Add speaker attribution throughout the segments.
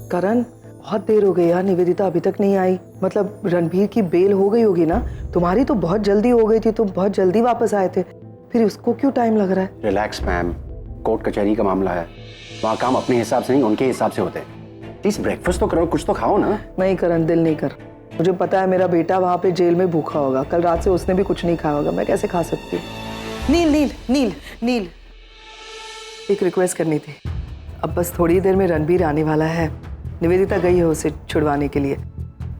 Speaker 1: करण, बहुत देर हो गई यार, निवेदिता अभी तक नहीं आई। मतलब रणबीर की बेल हो गई होगी ना? तुम्हारी तो बहुत जल्दी हो गई थी, तुम बहुत जल्दी वापस आए थे, फिर उसको क्यों टाइम लग रहा है?
Speaker 2: रिलैक्स मैम, कोर्ट कचहरी का मामला है, वहाँ काम अपने हिसाब से नहीं उनके हिसाब से होते हैं। प्लीज ब्रेकफास्ट तो करो, कुछ तो खाओ ना।
Speaker 1: नहीं करण, दिल नहीं कर। मुझे पता है मेरा बेटा वहाँ पे जेल में भूखा होगा, कल रात से उसने भी कुछ नहीं खाया होगा, मैं कैसे खा सकती हूँ? नील नील नील नील, एक रिक्वेस्ट करनी थी। अब बस थोड़ी देर में रणबीर आने वाला है, निवेदिता गई है उसे छुड़वाने के लिए,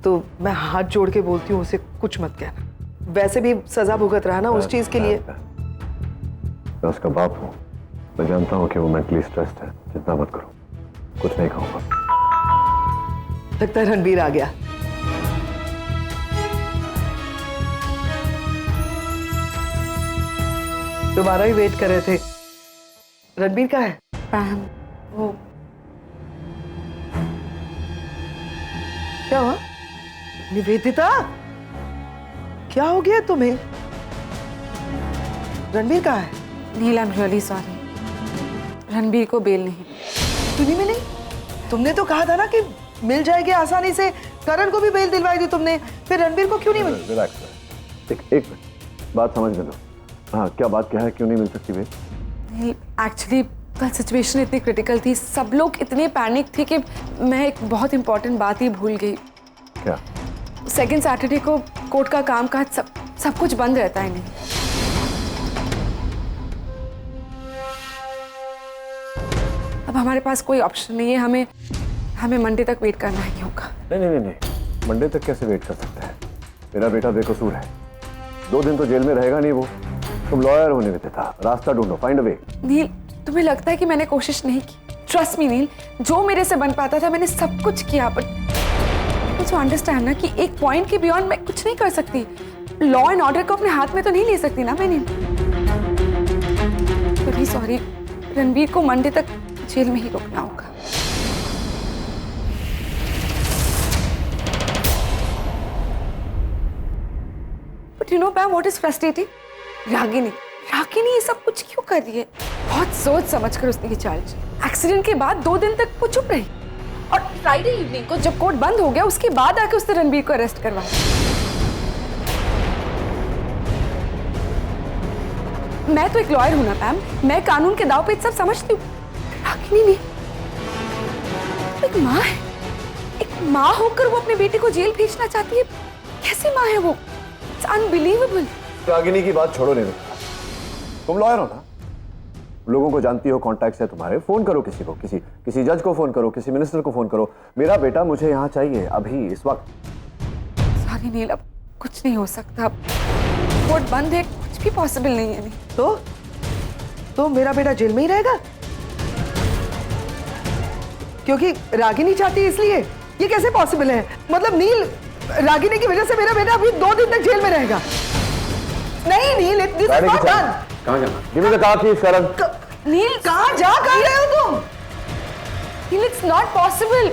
Speaker 1: तो मैं हाथ जोड़ के बोलती हूँ उसे कुछ मत कहना। वैसे भी सजा भुगत रहा ना उस चीज के लिए।
Speaker 3: मैं उसका बाप हूँ, मैं जानता हूँ कि वो मेंटली स्ट्रेस्ड है। चिंता मत करो, कुछ नहीं खाऊंगा।
Speaker 1: लगता है रणबीर आ गया। तुम्हारा ही वेट कर रहे थे। रणबीर कहाँ है?
Speaker 4: पैम, वो
Speaker 1: क्या हुआ? निवेदिता, क्या हो गया तुम्हें? रणबीर कहाँ है?
Speaker 4: Neel, I am really sorry, Ranbir को बेल नहीं।
Speaker 1: क्यों नहीं मिली? तुमने तो कहा था ना कि मिल जाएगी आसानी से। करण को भी बेल दिलवाई थी तुमने, फिर रणबीर को क्यों नहीं मिली?
Speaker 3: रिलैक्स, एक बात समझ लो। हाँ, क्या बात क्या है, क्यों नहीं मिल सकती बेल?
Speaker 4: नील, एक्चुअली कल सिचुएशन इतनी क्रिटिकल थी, सब लोग इतने पैनिक थे कि मैं एक बहुत इंपॉर्टेंट बात ही भूल गई।
Speaker 3: क्या?
Speaker 4: सेकेंड सैटरडे को कोर्ट का काम काज सब कुछ बंद रहता है। नहीं, अब हमारे पास कोई ऑप्शन नहीं है, हमें मंडे तक वेट करना ही होगा।
Speaker 3: नहीं, मंडे तक कैसे वेट कर सकते हैं? मेरा बेटा बेकसूर है, 2 दिन तो जेल में रहेगा नहीं वो। तुम लॉयर हो निवेदिता, रास्ता ढूंढो, फाइंड अ वे।
Speaker 4: नील, तुम्हें लगता है कि मैंने कोशिश नहीं की? ट्रस्ट मी नील, जो मेरे से बन पाता था मैंने सब कुछ किया, बट मुझे अंडरस्टैंड ना कि एक पॉइंट के बियॉन्ड मैं कुछ नहीं कर सकती। लॉ एंड ऑर्डर को अपने हाथ में तो नहीं ले सकती ना मैं। नील, वेरी सॉरी, रणबीर को मंडे तक जेल में ही रुकना होगा। But you know ma'am what is frustrating? Ragini ये सब कुछ क्यों कर रही है? बहुत सोच समझ कर उसने ये चाल चली। एक्सीडेंट के बाद 2 दिन तक वो चुप रही, और फ्राइडे इवनिंग को जब कोर्ट बंद हो गया उसके बाद आके उसने रणबीर को अरेस्ट करवाया। मैं तो एक लॉयर हूं ना मैम, मैं कानून के दाव पे सब समझती हूँ। रागिनी ने एक माँ है, एक माँ होकर वो अपने बेटे को जेल भेजना चाहती है। कैसी माँ है वो? It's unbelievable.
Speaker 3: रागिनी की बात छोड़ो नहीं, तुम लॉयर हो ना, लोगों को जानती हो, कॉन्टैक्ट्स है तुम्हारे, फोन करो किसी को, किसी जज को फोन करो, किसी मिनिस्टर को फोन करो। मेरा बेटा मुझे यहाँ चाहिए अभी, इस वक्त।
Speaker 4: सॉरी नील, अब कुछ नहीं हो सकता, कोर्ट बंद है, कुछ भी पॉसिबल नहीं है। नहीं
Speaker 1: तो मेरा बेटा जेल में ही रहेगा क्योंकि रागिनी चाहती है, इसलिए? ये कैसे पॉसिबल है? मतलब नील, रागिनी की वजह से मेरा बेटा अभी 2 दिन तक जेल में रहेगा? नहीं Neel, this is not done.
Speaker 2: कहाँ जाना?
Speaker 3: Give me the car keys, Karan.
Speaker 4: Neel,
Speaker 1: कहाँ जा कर रहे हो तुम?
Speaker 4: Neel, it's not possible.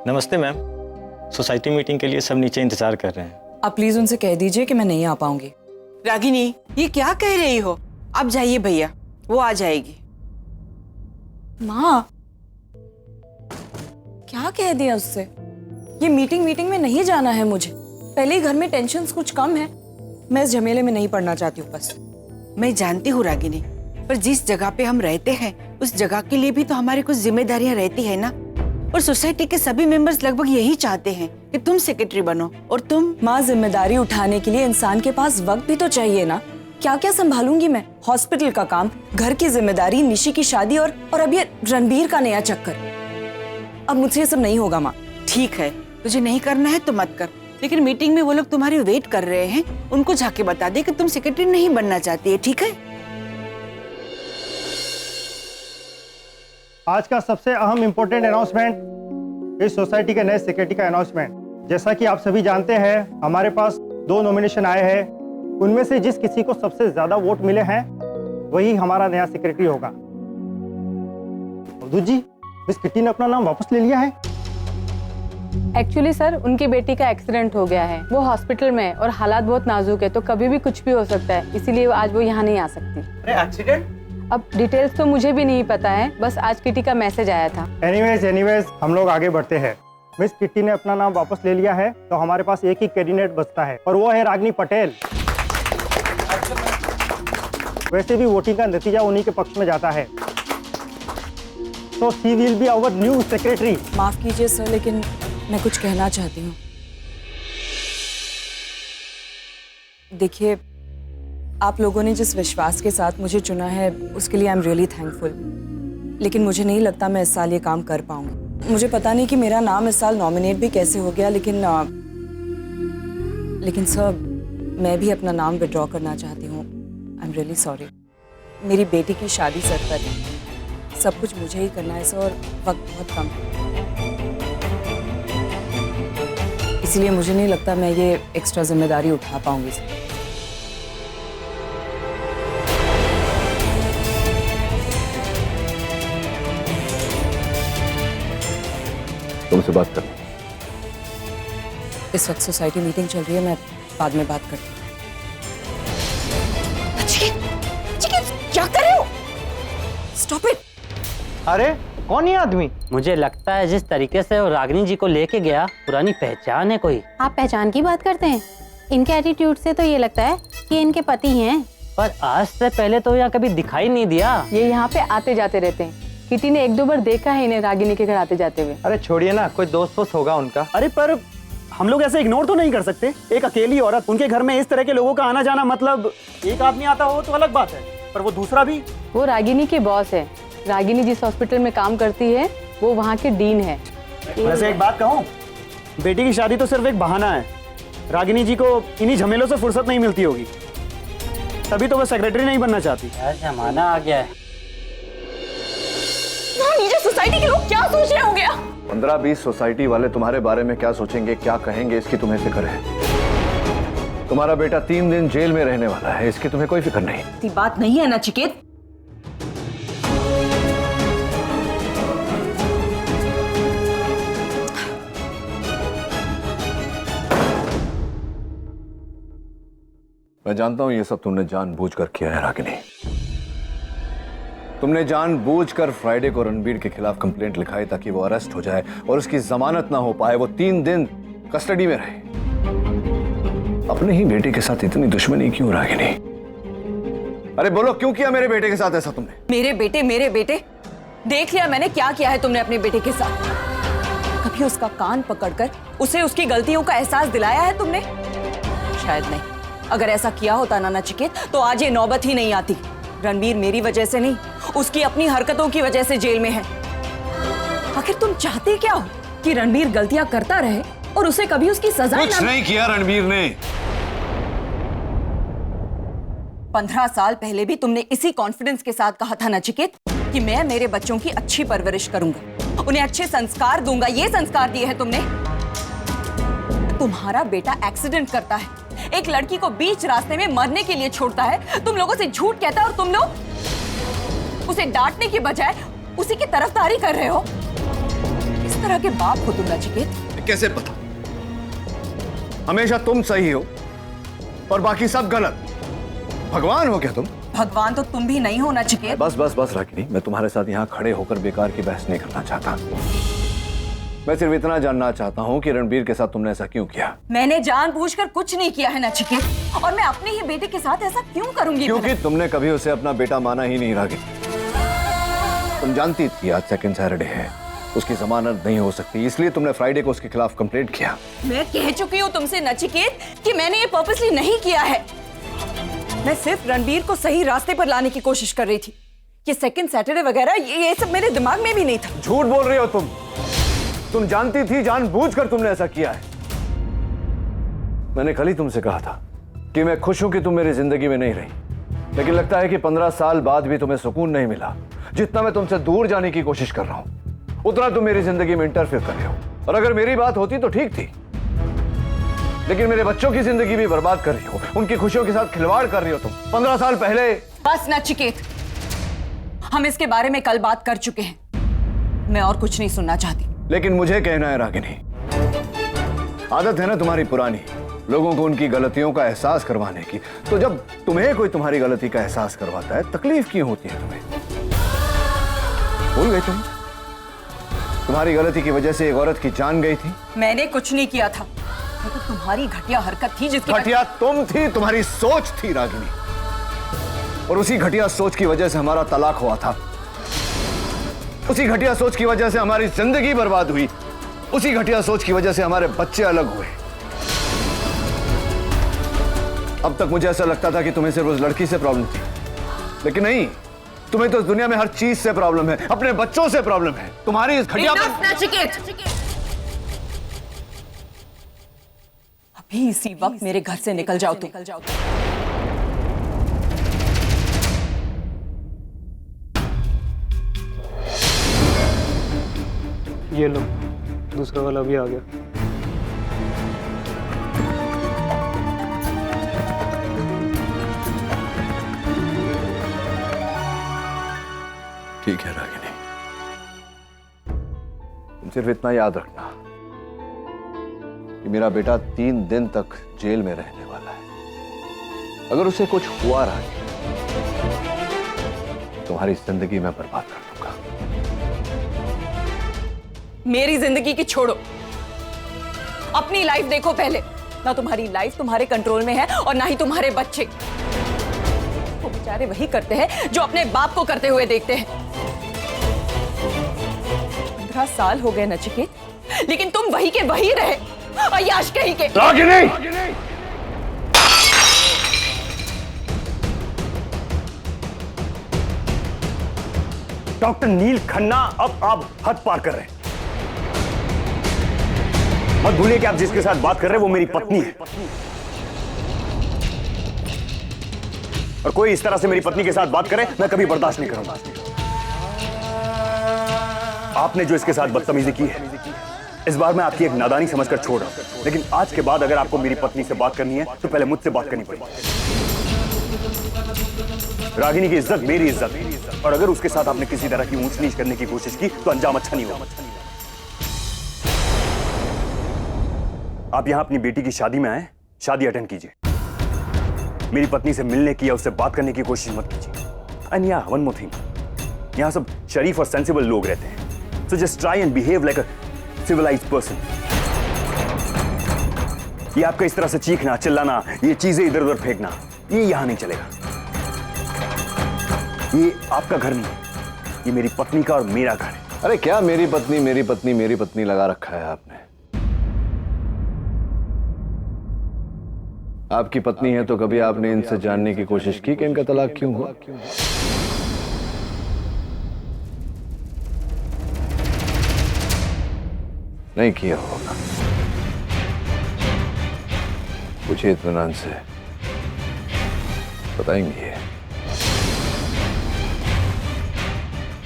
Speaker 5: नमस्ते मैम, सोसाइटी मीटिंग के लिए सब नीचे इंतजार कर रहे हैं।
Speaker 6: आप प्लीज उनसे कह दीजिए कि मैं नहीं आ पाऊंगी।
Speaker 7: रागिनी, ये क्या कह रही हो? आप जाइए भैया, वो आ जाएगी।
Speaker 6: माँ, क्या कह दिया उससे? ये मीटिंग में नहीं जाना है मुझे। पहले ही घर में टेंशन्स कुछ कम है, मैं इस झमेले में नहीं पड़ना चाहती हूँ बस।
Speaker 7: मैं जानती हूँ रागिनी, पर जिस जगह पे हम रहते हैं उस जगह के लिए भी तो हमारी कुछ जिम्मेदारियां रहती है ना। और सोसाइटी के सभी मेंबर्स लगभग यही चाहते हैं कि तुम सेक्रेटरी बनो, और तुम।
Speaker 6: माँ, जिम्मेदारी उठाने के लिए इंसान के पास वक्त भी तो चाहिए ना। क्या क्या संभालूंगी मैं? हॉस्पिटल का काम, घर की जिम्मेदारी, निशी की शादी, और अब ये रणबीर का नया चक्कर। अब मुझसे ये सब नहीं होगा माँ।
Speaker 7: ठीक है, तुझे नहीं करना है तो मत कर, लेकिन मीटिंग में वो लोग तुम्हारी वेट कर रहे हैं, उनको जाके बता दे कि तुम सेक्रेटरी नहीं बनना चाहती है, ठीक है?
Speaker 8: आज का सबसे अहम इम्पोर्टेंट अनाउंसमेंट, इस सोसाइटी के नए सेक्रेटरी का अनाउंसमेंट। जैसा कि आप सभी जानते हैं, हमारे पास 2 नॉमिनेशन आए हैं। उनमें से जिस किसी को सबसे ज्यादा वोट मिले हैं वही हमारा नया सेक्रेटरी होगा। अवधूत जी, मिस किट्टी ने अपना नाम वापस ले लिया है।
Speaker 9: एक्चुअली सर उनकी बेटी का एक्सीडेंट हो गया है, वो हॉस्पिटल में है और हालात बहुत नाजुक है, तो कभी भी कुछ भी हो सकता है, इसीलिए आज वो यहाँ नहीं आ सकती।
Speaker 8: अरे एक्सीडेंट?
Speaker 9: अब डिटेल्स तो मुझे भी नहीं पता है, बस आज किटी का मैसेज आया था।
Speaker 8: एनीवेज हम लोग आगे बढ़ते हैं। मिस किट्टी ने अपना नाम वापस ले लिया है, तो हमारे पास एक ही कैंडिडेट बचता है और वो है रागिनी पटेल। वैसे भी वोटिंग का नतीजा उन्हीं के पक्ष में जाता है, तो she will be our new secretary.
Speaker 6: माफ कीजिए सर, लेकिन मैं कुछ कहना चाहती हूँ। देखिए, आप लोगों ने जिस विश्वास के साथ मुझे चुना है उसके लिए आई एम रियली थैंकफुल, लेकिन मुझे नहीं लगता मैं इस साल ये काम कर पाऊंगी। मुझे पता नहीं कि मेरा नाम इस साल नॉमिनेट भी कैसे हो गया, लेकिन सर मैं भी अपना नाम विड्रॉ करना चाहती हूँ। आई एम रियली सॉरी। मेरी बेटी की शादी सर पर है, सब कुछ मुझे ही करना है सर, और वक्त बहुत कम है, इसलिए मुझे नहीं लगता मैं ये एक्स्ट्रा जिम्मेदारी उठा पाऊंगी सर।
Speaker 3: तुमसे बात कर।
Speaker 6: इस वक्त सोसाइटी मीटिंग चल रही है, मैं बाद में बात करती हूँ। क्या कर रहे हो? Stop it.
Speaker 8: अरे कौन ये आदमी?
Speaker 10: मुझे लगता है जिस तरीके से वो रागिनी जी को लेके गया, पुरानी पहचान है कोई।
Speaker 9: आप पहचान की बात करते हैं? इनके एटीट्यूड से तो ये लगता है कि इनके पति हैं।
Speaker 10: पर आज से पहले तो यहाँ कभी दिखाई नहीं दिया।
Speaker 9: ये यहाँ पे आते जाते रहते हैं। किटी ने एक दो बार देखा है इन्हें रागिनी के घर आते जाते हुए।
Speaker 8: अरे छोड़िए ना, कोई दोस्त वोस्त होगा उनका।
Speaker 2: अरे पर हम लोग ऐसे इग्नोर तो नहीं कर सकते। एक अकेली औरत, उनके घर में इस तरह के लोगों का आना जाना, मतलब एक आदमी आता हो तो अलग बात है, पर वो दूसरा भी।
Speaker 9: वो रागिनी के बॉस है। रागिनी जिस हॉस्पिटल में काम करती है वो वहाँ के डीन है।
Speaker 2: वैसे एक बात कहूँ, बेटी की शादी तो सिर्फ एक बहाना है। रागिनी जी को इन्हीं झमेलों से फुर्सत नहीं मिलती होगी, तभी तो वो सेक्रेटरी नहीं बनना चाहती।
Speaker 10: जमाना आ गया है।
Speaker 6: नीचे सोसाइटी के लोग क्या सोच रहे होंगे?
Speaker 3: 15-20 सोसाइटी वाले तुम्हारे बारे में क्या सोचेंगे, क्या कहेंगे, इसकी तुम्हें फिक्र है? तुम्हारा बेटा 3 दिन जेल में रहने वाला है, इसकी तुम्हें कोई फिक्र नहीं।
Speaker 6: इतनी बात नहीं है नचिकेत।
Speaker 3: मैं जानता हूं ये सब तुमने जानबूझकर किया है रागिनी। तुमने जानबूझकर फ्राइडे को रणबीर के खिलाफ कंप्लेंट लिखाई ताकि वो अरेस्ट हो जाए और उसकी जमानत ना हो पाए, वो 3 दिन कस्टडी में रहे। अपने ही बेटे के साथ इतनी दुश्मनी क्यों रागिनी? अरे बोलो, क्यों किया मेरे बेटे के साथ ऐसा तुमने?
Speaker 6: मेरे बेटे देख लिया मैंने क्या किया है तुमने अपने बेटे के साथ। कभी उसका कान पकड़कर उसे उसकी गलतियों का एहसास दिलाया है तुमने? शायद नहीं। अगर ऐसा किया होता ना नचिकेत, तो आज ये नौबत ही नहीं आती। रणबीर मेरी वजह से नहीं, उसकी अपनी हरकतों की वजह से जेल में है। आखिर तुम चाहते क्या हो? कि रणबीर गलतियां करता रहे और उसे कभी उसकी सजा
Speaker 3: कुछ नहीं किया रणबीर ने।
Speaker 6: 15 साल पहले भी तुमने इसी कॉन्फिडेंस के साथ कहा था नचिकेत कि मैं मेरे बच्चों की अच्छी परवरिश करूंगा, उन्हें अच्छे संस्कार दूंगा। ये संस्कार दिए हैं तुमने। तुम्हारा बेटा एक्सीडेंट करता है, एक लड़की को बीच रास्ते में मरने के लिए छोड़ता है, तुम लोगों से झूठ कहता है और तुम लोग उसे डांटने की बजाय उसी की तरफदारी कर रहे हो। इस तरह के बाप हो तुम नचिकेत।
Speaker 3: कैसे पता? हमेशा तुम सही हो और बाकी सब गलत। भगवान हो क्या तुम?
Speaker 6: भगवान तो तुम भी नहीं हो नचिकेत।
Speaker 3: बस रागिनी, मैं तुम्हारे साथ यहाँ खड़े होकर बेकार की बहस नहीं करना चाहता। मैं सिर्फ इतना जानना चाहता हूँ कि रणबीर के साथ तुमने ऐसा क्यों किया?
Speaker 6: मैंने जानबूझकर कुछ नहीं किया है नचिकेत, और मैं अपने ही बेटे के साथ ऐसा क्यों करूंगी?
Speaker 3: क्योंकि तुमने कभी उसे अपना बेटा माना ही नहीं रागिनी। तुम जानती थी आज सेकंड सैटरडे है, उसकी जमानत नहीं हो सकती, इसलिए तुमने फ्राइडे को उसके खिलाफ कंप्लेंट किया।
Speaker 6: मैं कह चुकी हूँ तुमसे नचिकेत कि मैंने ये पर्पसली नहीं किया है। मैं सिर्फ रणबीर को सही रास्ते पर लाने की कोशिश कर रही थी। ये सेकंड सैटरडे वगैरह ये सब मेरे दिमाग में भी नहीं था।
Speaker 3: झूठ बोल रही हो तुम जानती थी, जानबूझकर तुमने ऐसा किया है। मैंने कल ही तुमसे कहा था कि मैं खुश हूं कि तुम मेरी जिंदगी में नहीं रही, लेकिन लगता है कि 15 साल बाद भी तुम्हें सुकून नहीं मिला। जितना मैं तुमसे दूर जाने की कोशिश कर रहा हूं, उतना तुम मेरी जिंदगी में इंटरफेयर कर रहे हो। और अगर मेरी बात होती तो ठीक थी, लेकिन मेरे बच्चों की जिंदगी भी बर्बाद कर रही हो, उनकी खुशियों के साथ खिलवाड़ कर रही हो तुम। 15 साल पहले।
Speaker 6: बस नचिकेत, हम इसके बारे में कल बात कर चुके हैं। मैं और कुछ नहीं सुनना चाहती।
Speaker 3: लेकिन मुझे कहना है रागिनी, आदत है ना तुम्हारी पुरानी, लोगों को उनकी गलतियों का एहसास करवाने की। तो जब तुम्हें कोई तुम्हारी गलती का एहसास करवाता है, तकलीफ क्यों होती है तुम्हें? भूल गई तुम? तुम्हारी गलती की वजह से एक औरत की जान गई थी।
Speaker 6: मैंने कुछ नहीं किया था, तो तुम्हारी घटिया हरकत थी जिसकी
Speaker 3: घटिया तुम थी, तुम्हारी सोच थी रागिनी, और उसी घटिया सोच की वजह से हमारा तलाक हुआ था। उसी घटिया सोच की वजह से हमारी जिंदगी बर्बाद हुई। उसी घटिया सोच की वजह से हमारे बच्चे अलग हुए। अब तक मुझे ऐसा लगता था कि तुम्हें सिर्फ उस लड़की से प्रॉब्लम थी, लेकिन नहीं, तुम्हें तो इस दुनिया में हर चीज से प्रॉब्लम है, अपने बच्चों से प्रॉब्लम है। तुम्हारी इस घटिया
Speaker 6: अभी इसी वक्त मेरे घर से निकल जाओ तुम।
Speaker 2: ये लो, दूसरा वाला भी आ गया।
Speaker 3: ठीक है रागिनी, तुम सिर्फ इतना याद रखना कि मेरा बेटा 3 दिन तक जेल में रहने वाला है। अगर उसे कुछ हुआ रागिनी, तुम्हारी जिंदगी मैं बर्बाद कर दूंगा।
Speaker 6: मेरी जिंदगी की छोड़ो, अपनी लाइफ देखो पहले। ना तुम्हारी लाइफ तुम्हारे कंट्रोल में है और ना ही तुम्हारे बच्चे। वो बेचारे वही करते हैं जो अपने बाप को करते हुए देखते हैं। 15 साल हो गए नचिकेत, लेकिन तुम वही के वही रहे, अय्याश कहीं के।
Speaker 3: रागिनी!
Speaker 2: डॉक्टर नील खन्ना, अब आप हद पार कर रहे हैं। मत भूलिए कि आप जिसके साथ बात कर रहे हैं वो मेरी पत्नी है, और कोई इस तरह से मेरी पत्नी के साथ बात करे मैं कभी बर्दाश्त नहीं करूंगा। आपने जो इसके साथ बदतमीजी की है, इस बार मैं आपकी एक नादानी समझकर छोड़ रहा हूं, लेकिन आज के बाद अगर आपको मेरी पत्नी से बात करनी है तो पहले मुझसे बात करनी पड़ेगी। रागिनी की इज्जत मेरी इज्जत, और अगर उसके साथ आपने किसी तरह की ऊंच नीच करने की कोशिश की तो अंजाम अच्छा नहीं होगा। आप यहां अपनी बेटी की शादी में आए, शादी अटेंड कीजिए। मेरी पत्नी से मिलने की या उससे बात करने की कोशिश मत कीजिए। एंड या वन मोर थिंग, यहां सब शरीफ और सेंसिबल लोग रहते हैं, so just try and behave like a civilised person. ये आपका इस तरह से चीखना, चिल्लाना, ये चीजें इधर उधर फेंकना, ये यहां नहीं चलेगा। ये आपका घर नहीं है, ये मेरी पत्नी का और मेरा घर है।
Speaker 3: अरे क्या मेरी पत्नी मेरी पत्नी मेरी पत्नी लगा रखा है आपने? आपकी पत्नी है तो कभी आपने इनसे जानने की कोशिश की कि इनका तलाक क्यों हुआ? नहीं किया होगा। पूछिए इत्मीनान से, बताएंगे।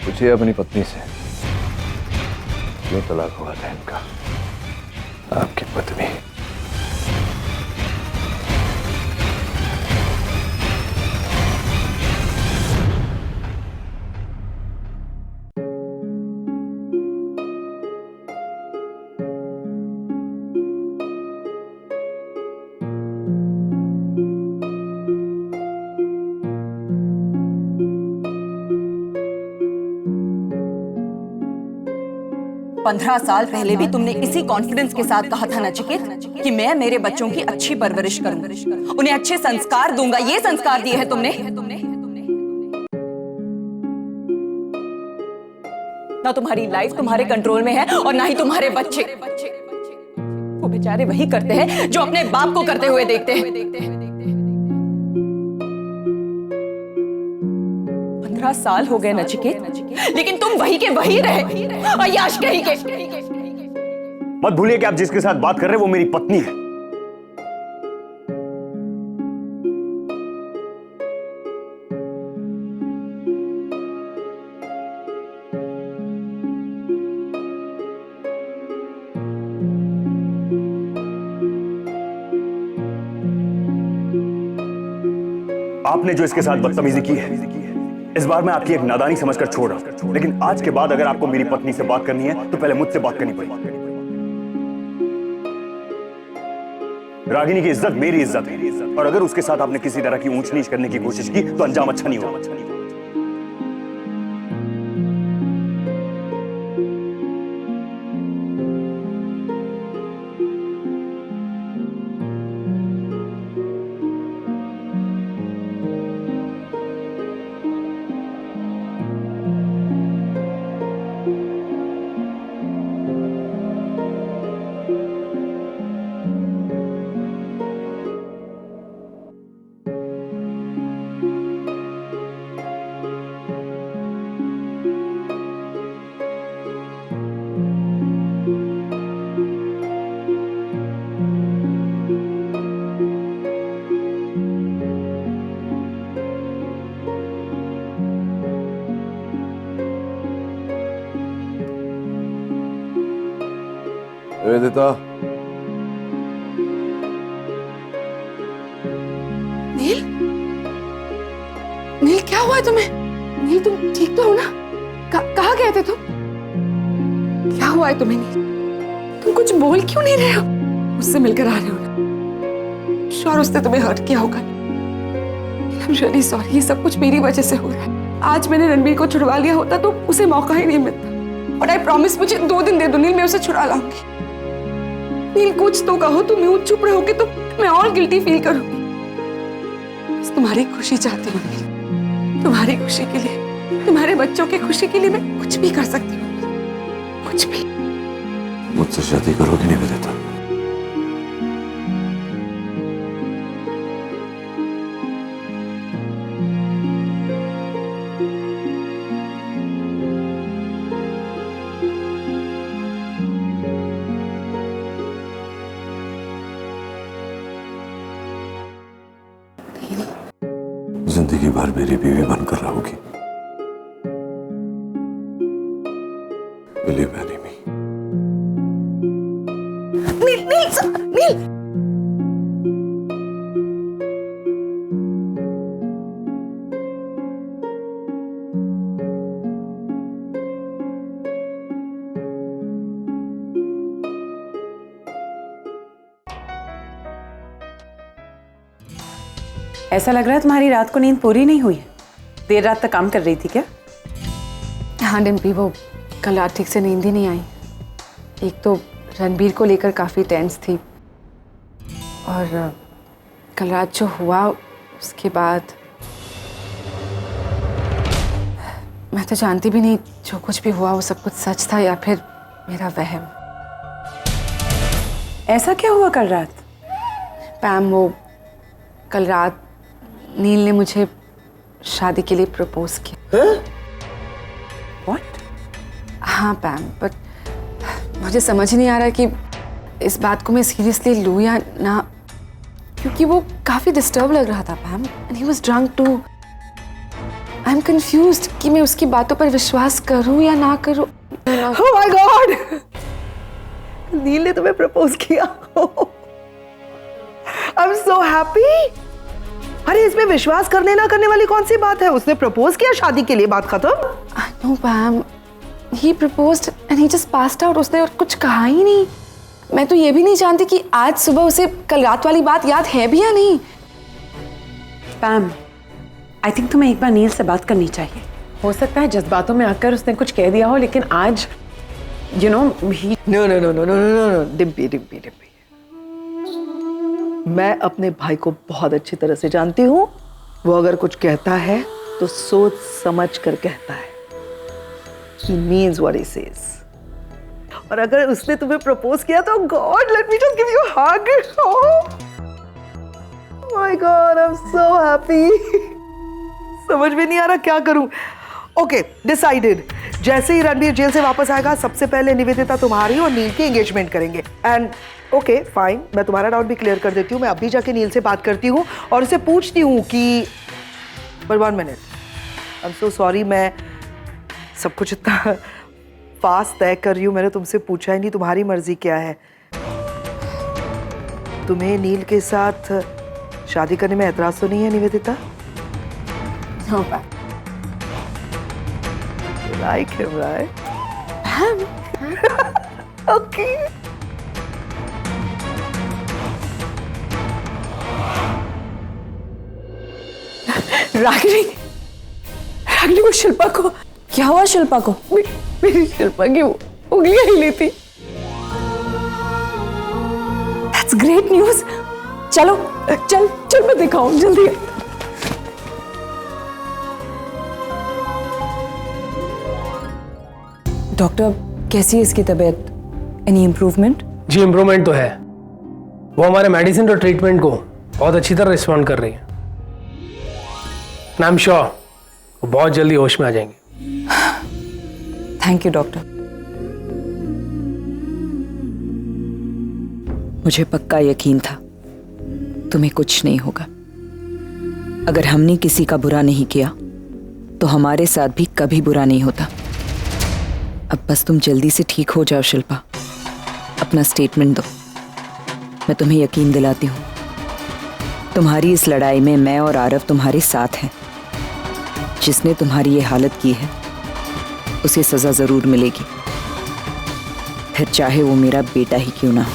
Speaker 3: पूछिए अपनी पत्नी से क्यों तलाक हुआ था इनका। आपकी पत्नी
Speaker 6: पंद्रह साल पहले भी तुमने इसी कॉन्फिडेंस के साथ कहा था नचिकेत कि मैं मेरे बच्चों की अच्छी परवरिश करूंगा, उन्हें अच्छे संस्कार दूंगा। ये संस्कार दिए हैं तुमने। ना तुम्हारी लाइफ तुम्हारे कंट्रोल में है और ना ही तुम्हारे बच्चे। वो बेचारे वही करते हैं जो अपने बाप को करते हुए देखते हैं। 15 साल हो गए नचिकेत, लेकिन तुम वही के वही रहे, अय्याश कहीं के।
Speaker 2: मत भूलिए कि आप जिसके साथ बात कर रहे हैं वो मेरी पत्नी है। आपने जो इसके साथ बदतमीजी की है, इस बार मैं आपकी एक नादानी समझकर छोड़ रहा हूं, लेकिन आज के बाद अगर आपको मेरी पत्नी से बात करनी है तो पहले मुझसे बात करनी पड़ेगी। रागिनी की इज्जत मेरी इज्जत है, और अगर उसके साथ आपने किसी तरह की ऊंच नीच करने की कोशिश की तो अंजाम अच्छा नहीं होगा।
Speaker 3: निवेदिता,
Speaker 4: नील, नील क्या हुआ तुम्हें? नील तुम ठीक तो हो ना? कहाँ गए थे तुम? क्या हुआ है तुम्हें नील? तुम कुछ बोल क्यों नहीं रहे हो? मुझसे मिलकर आ रहे हो ना? श्योर उसने तुम्हें हर्ट किया होगा। I'm really sorry, ये सब कुछ मेरी वजह से हो रहा है। आज मैंने रणबीर को छुड़वा लिया होता तो उसे मौका ही नहीं मिलता। और आई प्रॉमिस, मुझे 2 दिन दे दो नील, मैं उसे छुड़ा लाऊंगी। नील कुछ तो कहो, तुम यूं चुप रहोगे तो मैं और गिल्टी फील करूंगी। बस तुम्हारी खुशी चाहती हूँ नील, तुम्हारी खुशी के लिए, तुम्हारे बच्चों की खुशी के लिए मैं कुछ भी कर सकती हूँ, कुछ भी।
Speaker 3: मुझसे शादी करोगी निवेदिता? जिंदगी भर मेरी बीवी बनकर रहोगी। Believe me.
Speaker 4: नील, नील, नील।
Speaker 7: ऐसा लग रहा है तुम्हारी रात को नींद पूरी नहीं हुई है। देर रात तक काम कर रही थी क्या?
Speaker 4: हाँ डिम्पी, वो कल रात ठीक से नींद ही नहीं आई। एक तो रणबीर को लेकर काफ़ी टेंस थी, और कल रात जो हुआ उसके बाद मैं तो जानती भी नहीं जो कुछ भी हुआ वो सब कुछ सच था या फिर मेरा वहम।
Speaker 7: ऐसा क्या हुआ कल रात?
Speaker 4: पैम, वो कल रात नील ने मुझे शादी के लिए प्रपोज किया।
Speaker 7: What?
Speaker 4: हाँ पैम, बट मुझे समझ नहीं आ रहा कि इस बात को मैं सीरियसली लूँ या ना, क्योंकि वो काफ़ी डिस्टर्ब लग रहा था Pam, and he was drunk too. I am confused कि मैं उसकी बातों पर विश्वास करूँ या ना करूँ।
Speaker 1: Oh my God! नील ने तुम्हें प्रपोज किया। I'm so happy. अरे इसमें विश्वास करने ना करने वाली कौन सी बात है? उसने प्रपोज किया, शादी के लिए, बात खत्म।
Speaker 4: No Pam, he proposed and he just passed out। उसने और कुछ कहा ही नहीं। मैं तो ये भी नहीं जानती कि आज सुबह उसे कल रात वाली बात याद है भी या नहीं।
Speaker 7: पैम, आई थिंक तुम्हें एक बार नील से बात करनी चाहिए। हो सकता है जज्बातों में आकर उसने कुछ कह दिया हो, लेकिन आज you know he.
Speaker 1: No no no no no no no, Dimpy Dimpy Dimpy, मैं अपने भाई को बहुत अच्छी तरह से जानती हूँ। वो अगर कुछ कहता है तो सोच समझ कर कहता है। He means what he says. और अगर उसने तुम्हें प्रपोज किया तो God, let me just give you a hug. Oh my God, I'm so happy. समझ में नहीं आ रहा क्या करूं। Okay, decided. जैसे ही रणबीर जेल से वापस आएगा, सबसे पहले निवेदिता तुम्हारी और नील की एंगेजमेंट करेंगे। एंड ओके फाइन, मैं तुम्हारा डाउट भी क्लियर कर देती हूँ। मैं अभी जाके नील से बात करती हूँ और उसे पूछती हूँ कि पर 1 minute, I am so sorry, मैं सब कुछ इतना फास्ट तय कर रही हूँ। मैंने तुमसे पूछा ही नहीं तुम्हारी मर्जी क्या है। तुम्हें नील के साथ शादी करने में एतराज तो नहीं है Nivedita?
Speaker 4: No पैम।
Speaker 1: Like him, right? Okay.
Speaker 4: Ragini, Ragini वो शिल्पा को,
Speaker 6: क्या हुआ शिल्पा को?
Speaker 4: मेरी शिल्पा की उंगलियां हिली थी।
Speaker 6: That's great news. चलो
Speaker 4: चल चल मैं दिखाऊं जल्दी।
Speaker 6: डॉक्टर, कैसी है इसकी तबीयत? Any improvement?
Speaker 11: जी इम्प्रूवमेंट तो है। वो हमारे मेडिसिन और ट्रीटमेंट को बहुत अच्छी तरह रिस्पॉन्ड कर रही है। आई एम श्योर वो बहुत जल्दी होश में आ जाएंगे।
Speaker 6: Thank you doctor. मुझे पक्का यकीन था तुम्हें कुछ नहीं होगा। अगर हमने किसी का बुरा नहीं किया तो हमारे साथ भी कभी बुरा नहीं होता। अब बस तुम जल्दी से ठीक हो जाओ शिल्पा। अपना स्टेटमेंट दो, मैं तुम्हें यकीन दिलाती हूँ तुम्हारी इस लड़ाई में मैं और आरव तुम्हारे साथ हैं। जिसने तुम्हारी ये हालत की है उसे सजा जरूर मिलेगी, फिर चाहे वो मेरा बेटा ही क्यों ना हो।